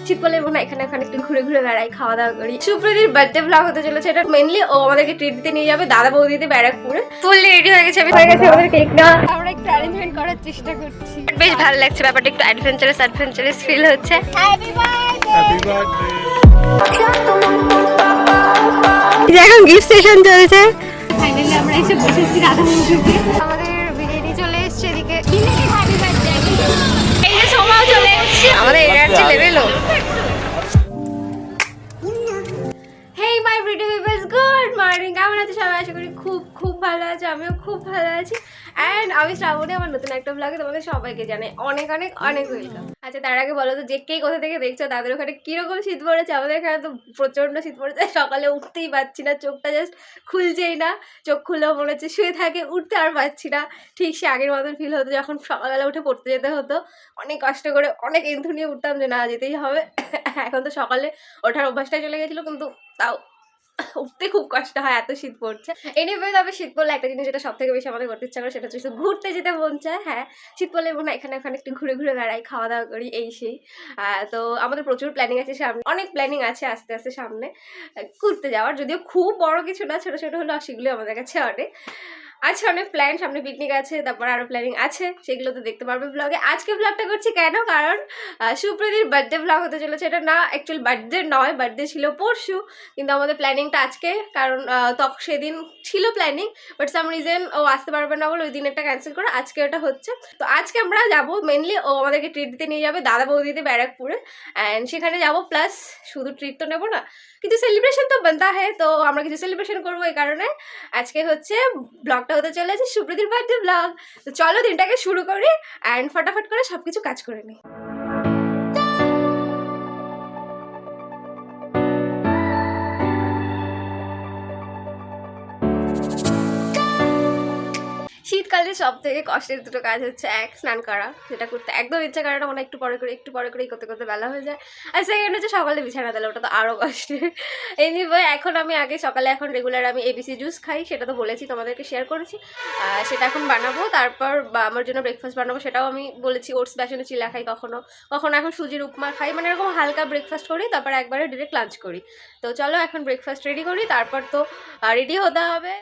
শীত পড়লে মনে হয় এখানে ওখানে একটু ঘুরে ঘুরে বেড়াই, খাওয়া দাওয়া করি। সুপ্রীতির বার্থডে ব্লগ হতে চলেছে, এটা মেনলি ও আমাদেরকে ট্রিট দিতে নিয়ে যাবে দাদা বৌদিতে ব্যারাকপুরে। ফুললি রেডি হয়ে গেছে, আমি হয়ে গেছে আমাদের কেক না, আমরা একটু অ্যারেঞ্জমেন্ট করার চেষ্টা করছি। বেশ ভালো লাগছে ব্যাপারটা, একটু অ্যাডভেঞ্চারাস ফিল হচ্ছে। Happy birthday. এখন গিফট সেশন চলছে। ফাইনালি আমরা এসে বসেছি রাধা মন্দিরে। আমাদের বিরিয়ানি চলে এসেছে এদিকে। Happy birthday. এই যে সোমাও চলে এসেছে। আমাদের এনার্জি লেভেলও। হেই মাই প্রিটি পিপলস, গুড মর্নিং। কেমন আছো সবাই? আশা করি খুব ভালো আছে, আমিও খুব ভালো আছি। অ্যান্ড আমি শ্রাবণী, আমার নতুন একটা ব্লগে তোমাদের সবাইকে জানাই অনেক ওয়েলকাম। আচ্ছা, তার আগে বলো তো যে কে কোথা থেকে দেখছো, তাদের ওখানে কিরকম শীত পড়েছে? আমাদের এখানে তো প্রচণ্ড শীত পড়েছে, সকালে উঠতেই পারছি না, চোখটা জাস্ট খুলছেই না। চোখ খুলেও মনে হচ্ছে শুয়ে থাকে, উঠতে আর পারছি না। ঠিক সে আগের মতন ফিল হতো যখন সকালবেলা উঠে পড়তে যেতে হতো, অনেক কষ্ট করে অনেক এন্থু নিয়ে উঠতাম যে না যেতেই হবে। এখন তো সকালে ওঠার অভ্যাসটাই চলে গেছিলো, কিন্তু তাও উঠতে খুব কষ্ট হয়, এত শীত পড়ছে। এনিওয়ে, তবে শীত পড়লে একটা জিনিস যেটা সব থেকে বেশি আমাদের করতে ইচ্ছা করে সেটা হচ্ছে ঘুরতে যেতে মন চায়। হ্যাঁ, শীত পড়লে মনে হয় এখানে ওখানে একটু ঘুরে ঘুরে বেড়াই, খাওয়া দাওয়া করি, এই সেই। তো আমাদের প্রচুর প্ল্যানিং আছে সামনে, অনেক প্ল্যানিং আছে আস্তে আস্তে সামনে ঘুরতে যাওয়ার। যদিও খুব বড় কিছু না, ছোটো ছোটো হলো, সেগুলো আমাদের কাছে অনেক আছে, অনেক প্ল্যান। সামনে পিকনিক আছে, তারপর আরও প্ল্যানিং আছে, সেগুলো তো দেখতে পারবে ব্লগে। আজকে ব্লগটা করছি কেন, কারণ সুপ্রীতির বার্থডে ব্লগ হতে চলেছে। এটা না অ্যাকচুয়ালি বার্থডে নয়, বার্থডে ছিল পরশু, কিন্তু আমাদের প্ল্যানিংটা আজকে। কারণ সেদিন ছিল প্ল্যানিং, বাট সাম রিজন ও আসতে পারবে না বলে ওই দিনেরটা ক্যান্সেল করে আজকে ওটা হচ্ছে। তো আজকে আমরা যাবো, মেনলি ও আমাদেরকে ট্রিট দিতে নিয়ে যাবে দাদা বৌদিতে ব্যারাকপুরে, অ্যান্ড সেখানে যাবো। প্লাস শুধু ট্রিট তো নেবো না, কিছু সেলিব্রেশন তো বানতা হয়, তো আমরা কিছু সেলিব্রেশন করবো। এই কারণে আজকে হচ্ছে ব্লগটা হতে চলেছে সুপ্রীতির বার্থডে ব্লগ। তো চলো দিনটাকে শুরু করি অ্যান্ড ফটাফট করে সবকিছু কাজ করে নিই। শীতকালে সব থেকে কষ্টের দুটো কাজ হচ্ছে, এক স্নান করা, যেটা করতে একদম ইচ্ছা করে না, মানে একটু পরে করে করতে করতে বেলা হয়ে যায়। আর সেকেন্ড হচ্ছে সকালে বিছানা দিলে, ওটা তো আরও কষ্টের। এনিওয়ে, এখন আমি আগে সকালে এখন রেগুলার আমি এবিসি জুস খাই, সেটা তো বলেছি, তোমাদেরকে শেয়ার করেছি। সেটা এখন বানাবো, তারপর আমার জন্য ব্রেকফাস্ট বানাবো, সেটাও আমি বলেছি। ওটস বেসনে চিলা খাই, কখনো এখন সুজির উপমা খাই, মানে এরকম হালকা ব্রেকফাস্ট করি, তারপর একবারে ডিরেক্ট লাঞ্চ করি। তো চলো এখন ব্রেকফাস্ট রেডি করি, তারপর তো রেডি হতে হবে।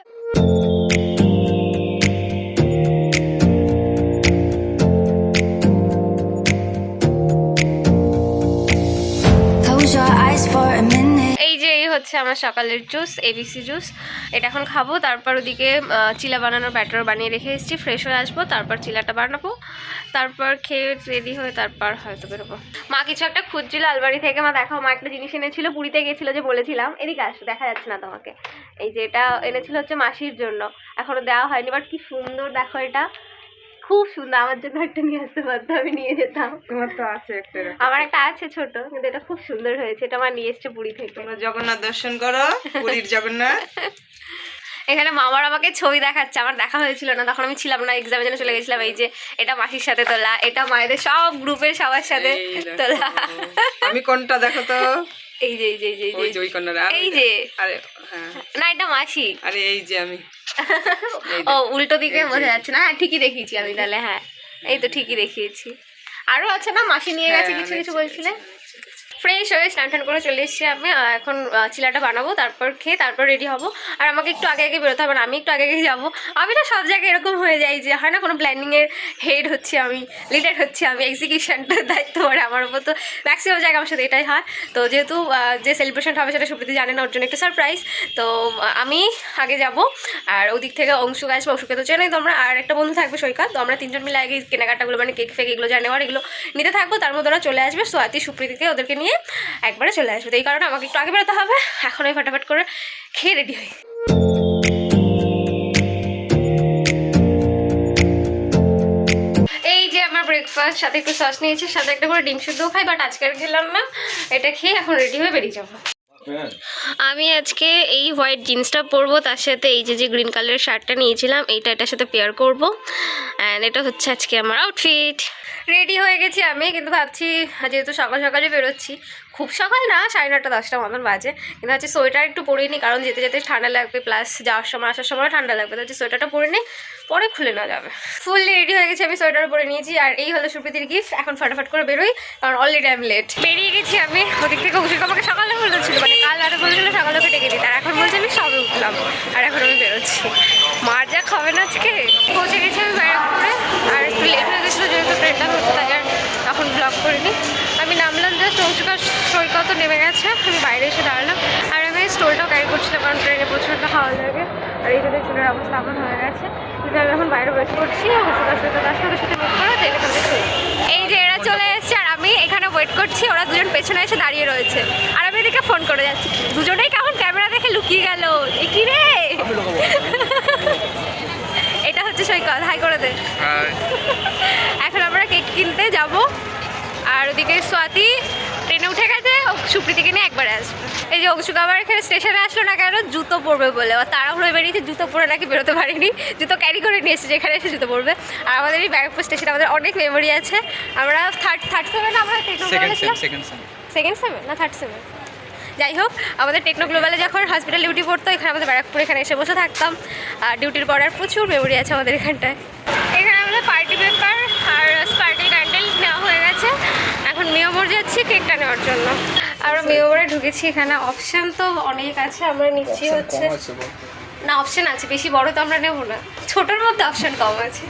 এই যে এই হচ্ছে আমার সকালের জুস, এবিসি জুস। এটা এখন খাবো, তারপর ওদিকে চিলা বানানোর ব্যাটার বানিয়ে রেখে এসেছি। ফ্রেশ হয়ে আসবো, তারপর চিলাটা বানাবো, তারপর খেয়ে রেডি হয়ে তারপর হয়তো বেরোবো। মা কিছু একটা খুঁজছিল আলমারি থেকে। মা দেখাও, মা একটা জিনিস এনেছিল, পুরীতে গেছিল যে বলেছিলাম। এদিকে আসো, দেখা যাচ্ছে না তোমাকে। এই যে এটা এনেছিল হচ্ছে মাসির জন্য, এখনো দেওয়া হয়নি, বাট কি সুন্দর দেখো, এটা খুব সুন্দর। আমার জন্য একটা নিয়ে আসতে পারতো, আমি নিয়ে যেতাম। তোমার তো আছে একটা, আমার একটা আছে ছোট, কিন্তু এটা খুব সুন্দর হয়েছে। এটা আমার নিয়ে এসছে পুরী থেকে। তোমরা জগন্নাথ দর্শন করো, পুরীর জগন্নাথ। এখানে মামার আমাকে ছবি দেখাচ্ছে, আমার দেখা হয়েছিল না, তখন আমি ছিলাম না, এক্সামের জন্য চলে গেছিলাম। এই যে এটা মাসির সাথে তোলা, এটা মায়েদের সব গ্রুপের সবার সাথে তোলা। আমি কোনটা দেখো তো? এই যে ওই কোনটা? এই যে, আরে হ্যাঁ, না এটা মাসি। আরে এই যে আমি ও উল্টো দিকে বোঝা যাচ্ছে না। হ্যাঁ ঠিকই দেখিয়েছি আমি তাহলে, হ্যাঁ এই তো ঠিকই দেখিয়েছি। আরও আছে না, মাসি নিয়ে গেছে কিছু কিছু বলছিলে। ফ্রেশ হয়ে স্নান টান করে চলে এসেছি আমি। এখন চিলাটা বানাবো, তারপর খেয়ে তারপর রেডি হবো। আর আমাকে একটু আগে বেরোতে হবে না, আমি একটু আগে যাবো। আমি না সব জায়গায় এরকম হয়ে যাই যে হয় না, কোনো প্ল্যানিংয়ের হেড হচ্ছে আমি, লিডার হচ্ছে আমি, এক্সিকিউশনটার দায়িত্ব পড়ে আমার উপর। তো ম্যাক্সিমাম জায়গায় আমার সাথে এটাই হয়। তো যেহেতু যে সেলিব্রেশনটা হবে সেটা সুপ্রীতি জানে না, ওর জন্য একটু সারপ্রাইজ। তো আমি আগে যাব, আর ওদিক থেকে অংশুক আসবে, অংশুকে তো চেনাই তোমরা, আর একটা বন্ধু থাকবে সৈকত। তো আমরা তিনজন মিলে আগে কেনাকাটাগুলো, মানে কেক ফেক এগুলো যা নেওয়ার এগুলো নিতে থাকবো। তার মধ্যে ওরা চলে আসবে, সোয়াতি সুপ্রীতিকে ওদেরকে নিয়ে একবারে চলে আসবে। তো এই কারণে আমাকে একটু আগে বেরোতে হবে। এখন আমি ফটাফট করে খেয়ে রেডি হই। এই যে আমার ব্রেকফাস্ট, সাথে একটু সস নিয়েছি, সাথে একটা করে ডিম সিদ্ধও খাই, বাট আজকে আর খেলাম না। এটা খেয়ে এখন রেডি হয়ে বেরিয়ে যাবো। আমি আজকে এই হোয়াইট জিন্সটা পরবো, তার সাথে এই যে গ্রিন কালারের শার্টটা নিয়েছিলাম এইটা এটার সাথে পেয়ার করবো। অ্যান্ড এটা হচ্ছে আজকে আমার আউটফিট। রেডি হয়ে গেছি আমি, কিন্তু ভাবছি যেহেতু সকাল সকালে বেরোচ্ছি, খুব সকাল না 9:30 10টা মতন বাজে, কিন্তু হচ্ছে সোয়েটার একটু পরে নিই, কারণ যেতে যেতে ঠান্ডা লাগবে, প্লাস যাওয়ার সময় আসার সময় ঠান্ডা লাগবে, তো হচ্ছে সোয়েটারটা পরে নিই, পরে খুলে নেওয়া যাবে। ফুললি রেডি হয়ে গেছি আমি, সোয়েটার পরে নিয়েছি, আর এই হলো সুপ্রীতির গিফট। এখন ফটাফট করে বেরোই, কারণ অলরেডি আমি লেট। বেরিয়ে গেছি আমি, ওদিক থেকে উচিত আমাকে সকালে বলেছিল, মানে কাল রাতে বলেছিল সকালে ডেকে দিই, তার এখন বলছে আমি সবে উঠলাম, আর এখন আমি বেরোচ্ছি। মার যা খাবে না আজকে। পৌঁছে গেছি আমি ব্যারাকপুরে, আর একটু লেট হয়ে গেছিলো যেহেতু ট্রেনটা হচ্ছে, তাই আর এখন ব্লগ করিনি। আমি নামলাম জাস্ট, অংশকার সৈকত নেমে গেছে, আমি বাইরে এসে দাঁড়ালাম, আর আমি স্টোলটাও ক্যারি করছিলাম, কারণ ট্রেনে প্রচণ্ড খাওয়া লাগে, আর এই জন্য চুলের অবস্থা এখন হয়ে গেছে। কিন্তু আমি এখন বাইরে ওয়েট করছি, অংশকার সৈকত আসলে ওদের সাথে মুখ করা দেখে তাদের শুনি। এই যে এরা চলে এসছে, আর আমি এখানে ওয়েট করছি, ওরা দুজন পেছনে এসে দাঁড়িয়ে রয়েছে, আর আমি এদিকে ফোন করে যাচ্ছি। দুজনেই কেমন ক্যামেরা দেখে লুকিয়ে গেল, এ কি রে? এটা হচ্ছে সৈকত, হাই করে দে। এখন আমরা কেক কিনতে যাব, আর ওদিকে স্বাতি ট্রেনে উঠে গেছে, সুপ্রীতিকে নিয়ে একবারে আসবে। এই যে অংশুক আবার এখানে স্টেশনে আসলো না কেন, জুতো পরবে বলে, তাড়াহুড়ো বেরিয়েছে, জুতো পরে নাকি বেরোতে পারিনি, জুতো ক্যারি করে নিয়ে এসেছে, এখানে এসে জুতো পরবে। আর আমাদের এই ব্যারাকপুর স্টেশনে আমাদের অনেক মেমোরি আছে। আমরা থার্ড সেভেন, আমরা সেকেন্ড সেভেন না থার্ড সেভেন, যাই হোক, আমাদের টেকনো গ্লোবালে যখন হসপিটাল ডিউটি পড়তো, এখানে আমাদের ব্যারাকপুর এখানে এসে বসে থাকতাম, আর ডিউটির পর আর প্রচুর মেমোরি আছে আমাদের এখানটায়। এখানে আমাদের পার্টি পেপার আর স্পার্কেল ক্যান্ডেল নেওয়া হয়ে গেছে, এখন মেয়র যাচ্ছি কেকটা নেওয়ার জন্য। আমরা মেয়রে ঢুকেছি, এখানে অপশান তো অনেক আছে, আমরা নিচ্ছি হচ্ছে না, অপশান আছে, বেশি বড় তো আমরা নেবো না, ছোটোর মধ্যে অপশান কম আছে,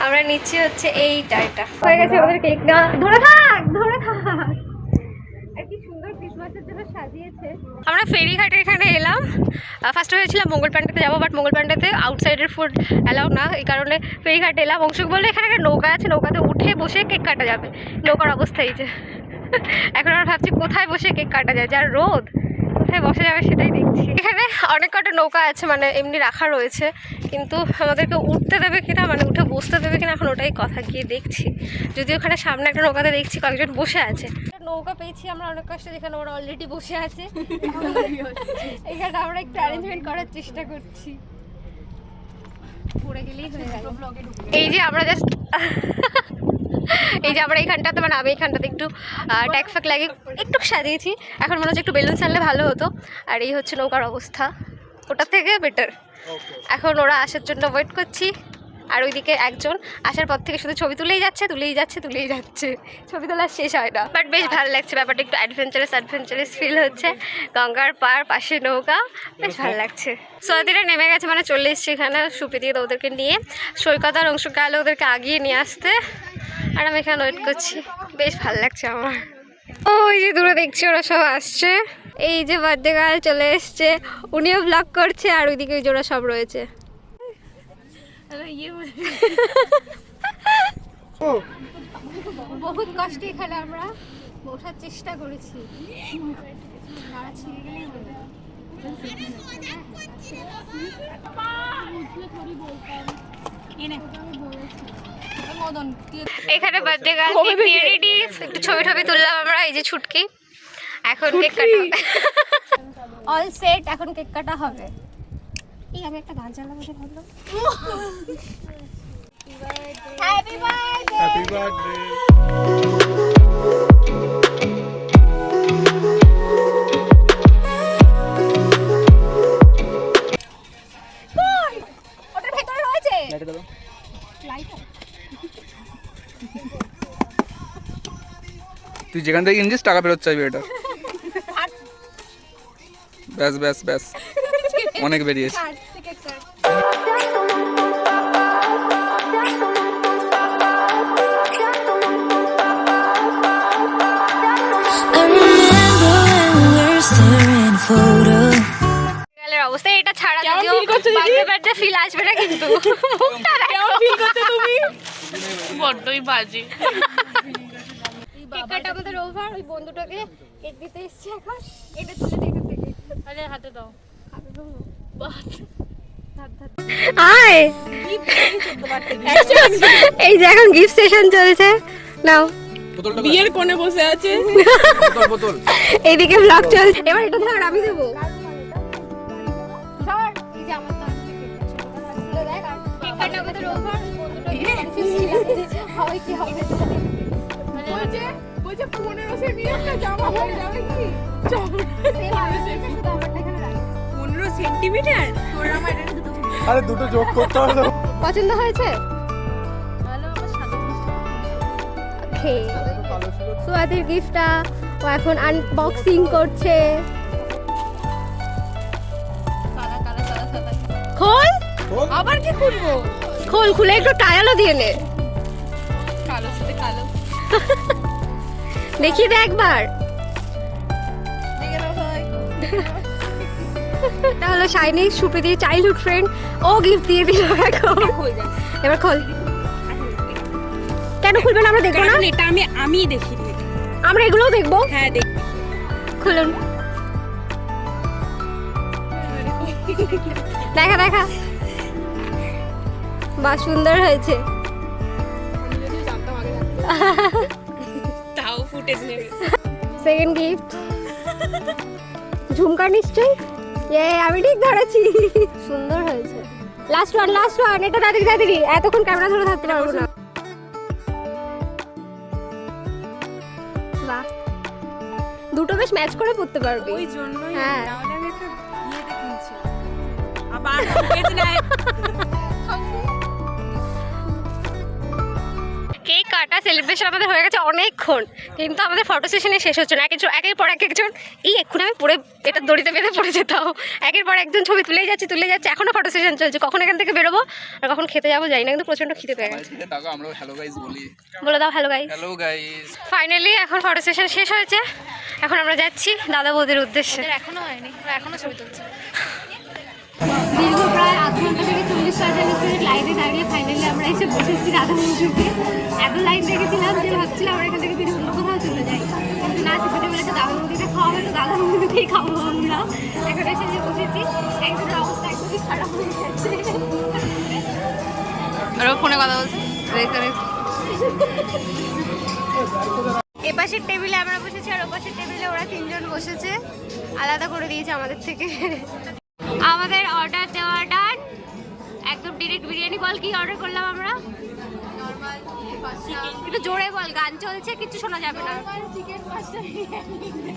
আমরা নিচ্ছি হচ্ছে এইটা। এটা হয়ে গেছে আমাদের কেক নেওয়া। ধরে থাক ধরে থাক, কি সুন্দর ক্রিসমাসের জন্য সাজিয়েছে। আমরা ফেরিঘাটে এখানে এলাম, ফার্স্টে হয়েছিলাম মঙ্গল প্যান্ডাতে যাবো, বাট মঙ্গল প্যান্ডাতে আউটসাইডের ফুড অ্যালাউ না, এই কারণে ফেরিঘাটে এলাম। অংশুক বললে এখানে একটা নৌকা আছে, নৌকাতে উঠে বসে কেক কাটা যাবে। নৌকার অবস্থা এই যে, এখন আমরা ভাবছি কোথায় বসে কেক কাটা যায়, যার রোদ কোথায় বসে যাবে সেটাই দেখছি। এখানে অনেক কটা নৌকা আছে, মানে এমনি রাখা রয়েছে, কিন্তু আমাদেরকে উঠতে দেবে কিনা, মানে উঠে বসতে দেবে কিনা, এখন ওটাই কথা, গিয়ে দেখছি। যদি ওখানে সামনে একটা নৌকাতে দেখছি কয়েকজন বসে আছে, নৌকা পেয়েছি আমরা অনেক কষ্টে, যেখানে ওরা অলরেডি বসে আছে, এখানে আমরা একটু অ্যারেঞ্জমেন্ট করার চেষ্টা করছি, পড়ে গেলেই হয়ে গেল। এই যে আমরা জাস্ট এই যে আমরা এইখানটাতে, মানে আমি এইখানটাতে একটু ট্যাগ ফ্যাক লাগিয়ে একটু সাজিয়েছি, এখন মনে হচ্ছে একটু বেলুন ছাড়লে ভালো হতো। আর এই হচ্ছে নৌকার অবস্থা, ওটার থেকে বেটার। এখন ওরা আসার জন্য ওয়েট করছি, আর ওইদিকে একজন আসার পর থেকে শুধু ছবি তুলেই যাচ্ছে, ছবি তোলা শেষ হয় না। বাট বেশ ভালো লাগছে ব্যাপারটা, একটু অ্যাডভেঞ্চারাস ফিল হচ্ছে, গঙ্গার পার, পাশে নৌকা, বেশ ভালো লাগছে। সোয়াতিরা নেমে গেছে, মানে চলে এসছে এখানে, সুপ্রীতি ওদেরকে নিয়ে, সৈকত আর অংশুক গেলে ওদেরকে আগিয়ে নিয়ে আসতে, আর আমি এখানে ওয়েট করছি, বেশ ভালো লাগছে আমার। ওই যে দূরে দেখছি ওরা সব আসছে, এই যে বার্থডে গার্ল চলে এসছে, উনিও ব্লগ করছে, আর ওইদিকে ওই যে ওরা সব রয়েছে। বহুত কষ্টে এখানে আমরা বসার চেষ্টা করেছি, এখানে বার্থডে গার্ল রেডি, একটু ছবি তুললাম আমরা, এই যে ছুটকি, এখন কেক কাটা অল সেট, এখন কেক কাটা হবে। এই আমি একটা গান চালাবো, ভাবলাম হ্যাপি বার্থডে। ওটার ভেতরে রয়েছে তুই যেখান থেকে কিনছিস টাকা ফেরত চাইবি, এটা ব্যাস অনেক বেরিয়েছে। অবস্থা এটা ছাড়া যদিও বার্থডে ফিল আসবে না, কিন্তু বড্ডই বাজে। কেক কাটা আমাদের ওভার, ওই বন্ধুটাকে কেক দিতে এসেছি, এখন এটা তুলে দেখে থেকে আরে হাতে দাও, এই যে এখন গিফট সেশন চলছে, নাও বিয়ের কোণে বসে আছে। বোতল এইদিকে ব্লগ চলছে। এবার এটা ধর আমি দেবো। সর, এই যে আমার তো আসছে কেকটা, ছোটটা খুলে দেখ আর কেক কাটাবে তো রোজ আর বন্ধুটা হবে কি হবে। বলছে 15 সেমি একটা জামা হয়ে যাবে কি? 15 সেন্টিমিটার? তোর আমার এটা দুটো। আরে দুটো যোগ করতে হবে তো। পছন্দ হয়েছে? ভালো আমার সাদা ওকে, সোয়াদের গিফটটা ও এখন আনবক্সিং করছে। খোল, আবার কি করবো? খোল, খুলে একটু টায়ালও দিয়ে নে। কালো সাথে কালো। দেখিয়ে দে একবার। দেখে নাও ভাই। এটা হলো শাইনি সুপ্রীতির চাইল্ডহুড ফ্রেন্ড, ও গিফট দিয়ে দিল এখন। হয়ে যায়। এবার খোল। কেন খুলবেন? আমরা দেখবো না? কারণ এটা আমি দেখি। আমরা এগুলোও দেখবো। হ্যাঁ দেখ। খুলুন, দেখা দেখা। বাহ, সুন্দর হয়েছে। তাও ফুটেজ নেবে। সেকেন্ড গিফট ঝুমকা নিশ্চয়ই। আমি ঠিক ধরেছি, সুন্দর হয়েছে। লাস্ট ওয়ান, এটা তাড়াতাড়ি, এতক্ষণ ক্যামেরা ধরে থাকতে পারবো না। বাহ, দুটো বেশ ম্যাচ করে পড়তে পারবি। ওই জন্যই হ্যাঁ। নাহলে আমি একটা ইয়েতে কিনছি। আবার ফুটেজ নাই। কেক কাটা সেলিব্রেশন আমাদের হয়ে গেছে অনেকক্ষণ, কিন্তু আমাদের ফটো সেশনে শেষ হচ্ছে না। একের পর একজন, এই এক্ষুনি আমি পড়ে এটা দড়িতে বেঁধে পড়ে যেতাম। একের পর একজন ছবি তুলে যাচ্ছে, এখনো ফটো সেশন চলছে। কখন এখান থেকে বেরোবো আর কখন খেতে যাবো জানি না, কিন্তু প্রচন্ড খিদে পেয়ে গেছে। আমরা হ্যালো গাইস বলি। বলে দাও hello guys. Hello guys. Finally এখন ফটো সেশন শেষ হয়েছে, এখন আমরা যাচ্ছি দাদা বৌদির উদ্দেশ্যে। এখনো হয়নি, এখনো ছবি তুলছে। দীর্ঘ প্রায় আধ ঘন্টা থেকে 40-45 মিনিট লাইনে দাঁড়িয়ে ফাইনালি আমরা এসে বসেছি দাদা বৌদিকে। এত লাইন দেখেছিলাম যে ভাবছিলাম আমরা এখান থেকে ফিরে অন্য কোথাও চলে যাই, কিন্তু না, সেখানে বলেছে দাদা বৌদিতে খাওয়াবে, তো দাদা বৌদিতেই খাবো আমরা। এখন এসে যে বসেছি, একজনের অবস্থা একদমই খারাপ হয়ে গেছে। আর ফোনে কথা বলছে। এপাশের টেবিলে আমরা বসেছি আর ওপাশের টেবিলে ওরা তিনজন বসেছে, আলাদা করে দিয়েছে আমাদের থেকে। আমাদের অর্ডার দেওয়া ডান, একদম ডিরেক্ট বিরিয়ানি। বল কি অর্ডার করলাম আমরা? একটু জোরে বল, গান চলছে, কিছু শোনা যাবে না।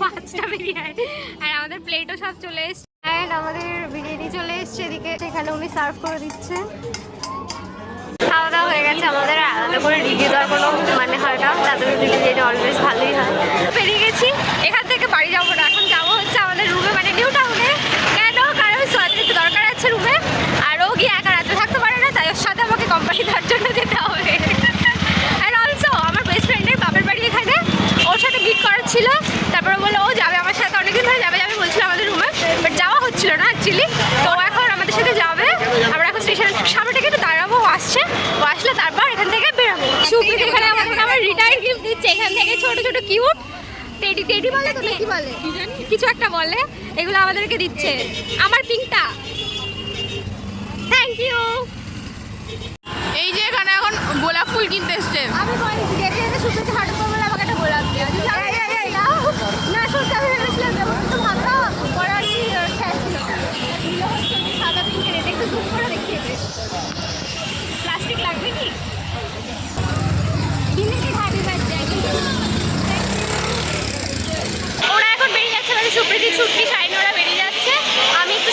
5টা বিরিয়ানি, আর আমাদের প্লেটও সব চলে এসছে। অ্যান্ড আমাদের বিরিয়ানি চলে এসছে এদিকে, সেখানে উনি সার্ভ করে দিচ্ছে। খাওয়া দাওয়া হয়ে গেছে আমাদের, আলাদা করে রিভিউ দেওয়ার কোনো মানে হয় না, তাদের বিরিয়ানি অলওয়েজ ভালোই হয়। পেরিয়ে গেছি, এখান থেকে বাড়ি যাবো না, এখন যাবো হচ্ছে আমাদের রুমে, মানে নিউ টাউনে। কেন? কারণ সোয়াদের একটু দরকার আছে রুমে, আর ও গিয়ে একা রাতে থাকতে পারে না, তাই ওর সাথে আমাকে কোম্পানি দেওয়ার জন্য যেতে হবে। আর অলসো আমার বেস্ট ফ্রেন্ডের বাপের বাড়ি এখানে, ওর সাথে মিট করার ছিল। তারপরে বললো ও যাবে আমার সাথে, অনেকদিন ধরে যাবে বলছিল আমাদের রুমে, বাট যাওয়া হচ্ছিল না অ্যাকচুয়ালি। তো ও এখন আমাদের সাথে যাবে। আমরা এখন স্টেশনের সামনে থেকে একটু দাঁড়াবো, ও আসছে, ও আসলে তারপর এখান থেকে বেরোবো। সুপ্রীতি এখানে আমাকে আমার রিটায়ার গিফট দিচ্ছে, এখান থেকে ছোট ছোট কিউট টেডি বলে, তো কি বলে কিছু একটা বলে, এগুলো আমাদেরকে দিচ্ছে। আমার পিঙ্কটা, থ্যাংক ইউ। এই যে এখানে এখন গোলাপ ফুল কিনতে এসছে। আমি বলেছি যেতে যেতে সুপ্রীতি হঠাৎ করে বলে আমাকে একটা গোলাপ দিয়ে দিল। না সত্যি আমি ভেবেছিলাম দেবো, কিন্তু ভাবলাম পরে আর কি শেষ ছিল। এগুলো হচ্ছে সাদা পিঙ্কের, এটা একটু জুম করে দেখিয়ে দে। প্লাস্টিক লাগবে কি? Happy birthday. ওরা এখন বেরিয়ে যাচ্ছে, মানে সুপ্রীতি, ছুটকি, শাইনি ওরা বেরিয়ে যাচ্ছে। আমি একটু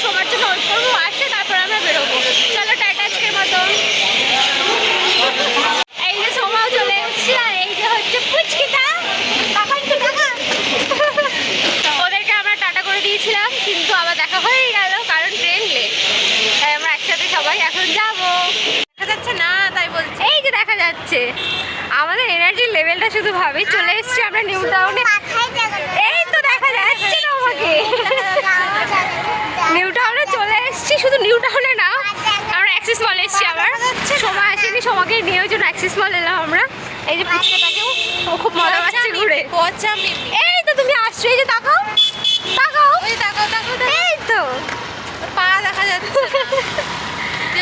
সময়ের জন্য ওয়েট করবো, আসছে তারপর আমরা বেরোবো। চলো টাটা আজকের মতো। এই যে সোমাও চলে এসেছি, আর এই যে হচ্ছে পুচকিটা। ওদেরকে আমরা টাটা করে দিয়েছিলাম, কিন্তু আবার দেখা হয়ে গেল, কারণ ট্রেন লেট, তাই আমরা একসাথে সবাই এখন যাবো। দেখা যাচ্ছে না তাই বলছি, এই যে দেখা যাচ্ছে। আমাদের এনার্জির লেভেলটা শুধু ভাবে, চলে এসেছি আমরা নিউ টাউনে। এই তো দেখা যাচ্ছে না আমাকে, নিউ টাউনে চলে এসেছি। শুধু নিউ টাউনে না, আমরা অ্যাক্সিস মলে এসেছি আবার। সময় আসেনি, সময়কে নিয়ে ওই জন্য অ্যাক্সিস মল এলাম আমরা। এই যে পুচকাটাকেও, ও খুব মজা পাচ্ছে ঘুরে। এই তো তুমি আসছো, এই যে তাকাও তাকাও, এই তো পা দেখা যাচ্ছে।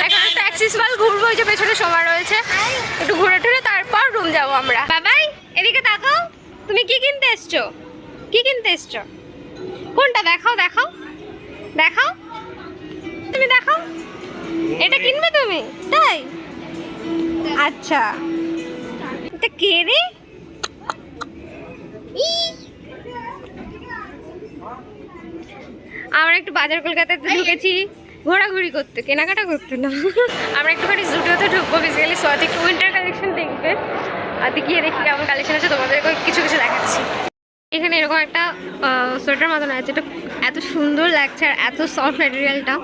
এখন একটা অ্যাক্সিস মল ঘুরবো, ওই যে পেছনে সময় রয়েছে, একটু ঘুরে টুরে তারপর রুম যাবো আমরা। Bye bye. এদিকে তাকাও, তুমি কি কিনতে এসছো? কি কিনতে এসছো? কোনটা দেখাও দেখাও দেখাও, তুমি দেখাও। এটা কিনবে তুমি? তাই, আচ্ছা। এটা কে রে? আমরা একটু বাজার কলকাতাতে ঢুকেছি ঘোরাঘুরি করতে, কেনাকাটা করতে না। আমরা একটুখানি জুডিওতে ঢুকবো, বেসিক্যালি সোয়াতি একটু উইন্টার কালেকশন দেখবে। আর গিয়ে দেখি কেমন কালেকশন আছে, তোমাদেরকে কিছু কিছু দেখাচ্ছি। এখানে এরকম একটা সোয়েটার মতন আছে, এটা এত সুন্দর লাগছে আর এত সফট ম্যাটেরিয়ালটা,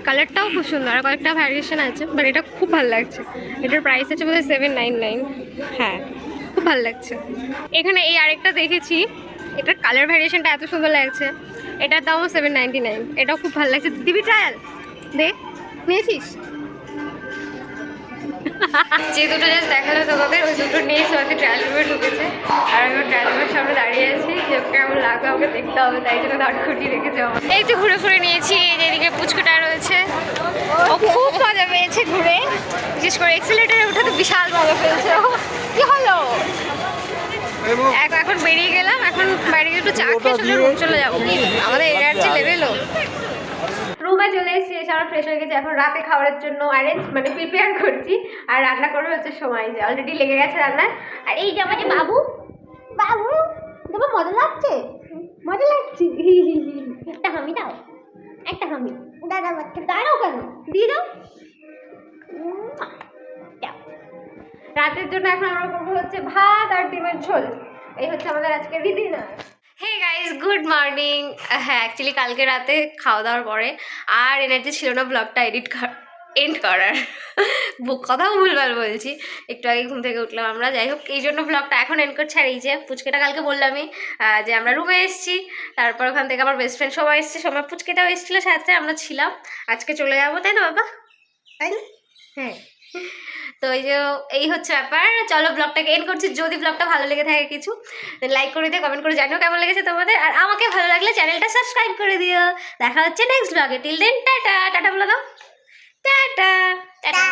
কালারটাও খুব সুন্দর আর কয়েকটা ভ্যারিয়েশন আছে, বাট এটা খুব ভালো লাগছে। এটার প্রাইস আছে বোধহয় 799। হ্যাঁ, খুব ভালো লাগছে। এখানে এই আরেকটা দেখেছি, এটার কালার ভ্যারিয়েশনটা এত সুন্দর লাগছে, এটার দামও 799। এটাও খুব ভালো লাগছে। দিবি ট্রায়াল? দেখ, নিয়েছিস? যে দুটো জাস্ট দেখালো তোমাদের, ওই দুটো নিয়ে সোয়াতি ট্রায়াল রুমে ঢুকেছে। আর আমি ট্রায়াল রুমের সামনে দাঁড়িয়ে আছি, যে কেমন লাগবে আমাকে দেখতে হবে, তাই জন্য দাঁড় খুঁটিয়ে রেখেছে আমার। একটু ঘুরে ঘুরে নিয়েছি। এই যে এদিকে পুচকুটা রয়েছে, ও খুব মজা পেয়েছে ঘুরে, বিশেষ করে এক্সিলেটারে ওঠাতে বিশাল মজা পেয়েছে ও। কি হলো? এখন বেরিয়ে গেলাম, এখন বাইরে গিয়ে একটু চা খেয়ে চলে রুম চলে যাবো। আমাদের এনার্জি লেভেলও। রুমে চলে এসেছি, এসে আমরা ফ্রেশ হয়ে গেছি। এখন রাতে খাবারের জন্য প্রিপেয়ার করছি। আর রান্না করবে হচ্ছে সময়, যে অলরেডি লেগে গেছে রান্নায়। আর এই যে আমাদের বাবু, বাবু তোমার মজা লাগছে? মজা লাগছে? একটা হামি দাও, একটা হামি। দাঁড়াও বাচ্চা, দাঁড়াও কেন, দিয়ে দাও। রাতের জন্য এখন আমরা করবো হচ্ছে ভাত আর ডিমের ঝোল। এই হচ্ছে আমাদের আজকের dinner. Hey guys, good morning. হ্যাঁ, অ্যাকচুয়ালি কালকে রাতে খাওয়া দাওয়ার পরে আর এনার্জি ছিল না ব্লগটা এন্ড করার। কথাও ভুলভাল বলছি। একটু আগে ঘুম থেকে উঠলাম আমরা, যাই হোক এই জন্য ব্লগটা এখন এন্ড করছি। আর এই যে পুচকেটা কালকে বললামই যে আমরা রুমে এসেছি, তারপর ওখান থেকে আমার বেস্ট ফ্রেন্ড সবাই এসেছে, সবাই পুচকেটাও এসেছিলো সাথে, আমরা ছিলাম। আজকে চলে যাবো, তাই না বাবা? তাই না? হ্যাঁ। তো এই হচ্ছে ব্যাপার। চলো ব্লগটাকে এন্ড করছি। যদি ব্লগটা ভালো লেগে থাকে কিছু লাইক করে দিও, কমেন্ট করে জানিও কেমন লেগেছে তোমাদের। আর আমাকে ভালো লাগলে চ্যানেলটা সাবস্ক্রাইব করে দিও। দেখা হচ্ছে নেক্সট ব্লগে। Till then tata. টাটা বলে দাও, টাটা টাটা।